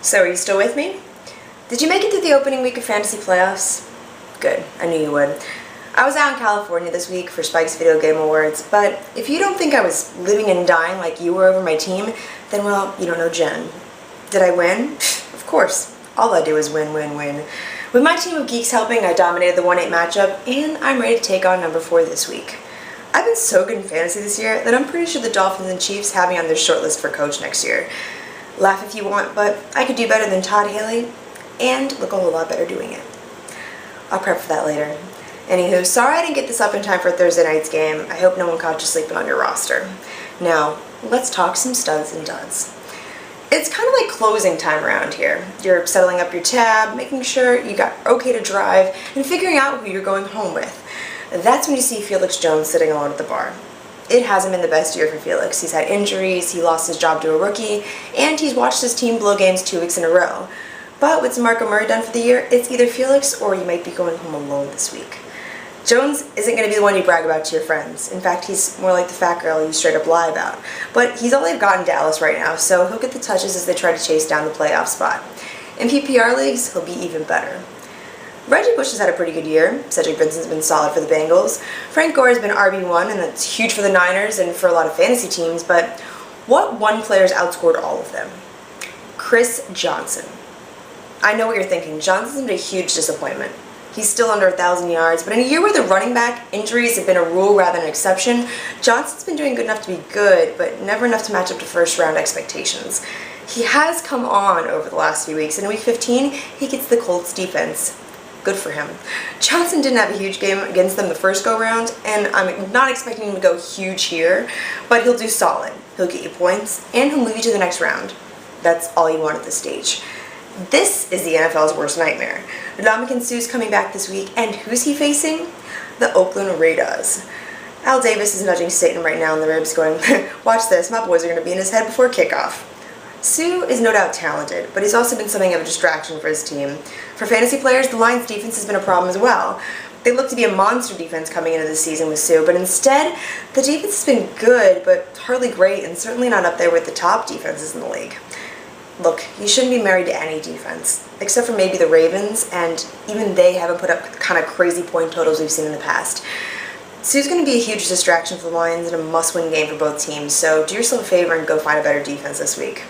So are you still with me? Did you make it through the opening week of fantasy playoffs? Good, I knew you would. I was out in California this week for Spike's Video Game Awards, but if you don't think I was living and dying like you were over my team, then well, you don't know Jen. Did I win? Of course. All I do is win, win, win. With my team of geeks helping, I dominated the 1-8 matchup, and I'm ready to take on number 4 this week. I've been so good in fantasy this year that I'm pretty sure the Dolphins and Chiefs have me on their shortlist for coach next year. Laugh if you want, but I could do better than Todd Haley, and look a whole lot better doing it. I'll prep for that later. Anywho, sorry I didn't get this up in time for Thursday night's game. I hope no one caught you sleeping on your roster. Now, let's talk some studs and duds. It's kind of like closing time around here. You're settling up your tab, making sure you got okay to drive, and figuring out who you're going home with. That's when you see Felix Jones sitting alone at the bar. It hasn't been the best year for Felix. He's had injuries, he lost his job to a rookie, and he's watched his team blow games 2 weeks in a row. But with DeMarco Murray done for the year, it's either Felix or you might be going home alone this week. Jones isn't going to be the one you brag about to your friends. In fact, he's more like the fat girl you straight up lie about. But he's all they've got in Dallas right now, so he'll get the touches as they try to chase down the playoff spot. In PPR leagues, he'll be even better. Reggie Bush has had a pretty good year. Cedric Vincent's been solid for the Bengals. Frank Gore has been RB1, and that's huge for the Niners and for a lot of fantasy teams, but what one player's outscored all of them? Chris Johnson. I know what you're thinking. Johnson's been a huge disappointment. He's still under 1,000 yards, but in a year where the running back injuries have been a rule rather than an exception, Johnson's been doing good enough to be good, but never enough to match up to first-round expectations. He has come on over the last few weeks, and in Week 15, he gets the Colts defense. Good for him. Johnson didn't have a huge game against them the first go-round, and I'm not expecting him to go huge here, but he'll do solid. He'll get you points, and he'll move you to the next round. That's all you want at this stage. This is the NFL's worst nightmare. Ndamukong Suh's coming back this week, and who's he facing? The Oakland Raiders. Al Davis is nudging Satan right now in the ribs going, watch this, my boys are going to be in his head before kickoff. Suh is no doubt talented, but he's also been something of a distraction for his team. For fantasy players, the Lions' defense has been a problem as well. They look to be a monster defense coming into the season with Suh, but instead, the defense has been good, but hardly great, and certainly not up there with the top defenses in the league. Look, you shouldn't be married to any defense, except for maybe the Ravens, and even they haven't put up kind of crazy point totals we've seen in the past. Suh's going to be a huge distraction for the Lions and a must-win game for both teams, so do yourself a favor and go find a better defense this week.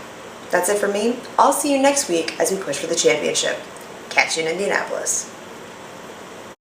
That's it for me. I'll see you next week as we push for the championship. Catch you in Indianapolis.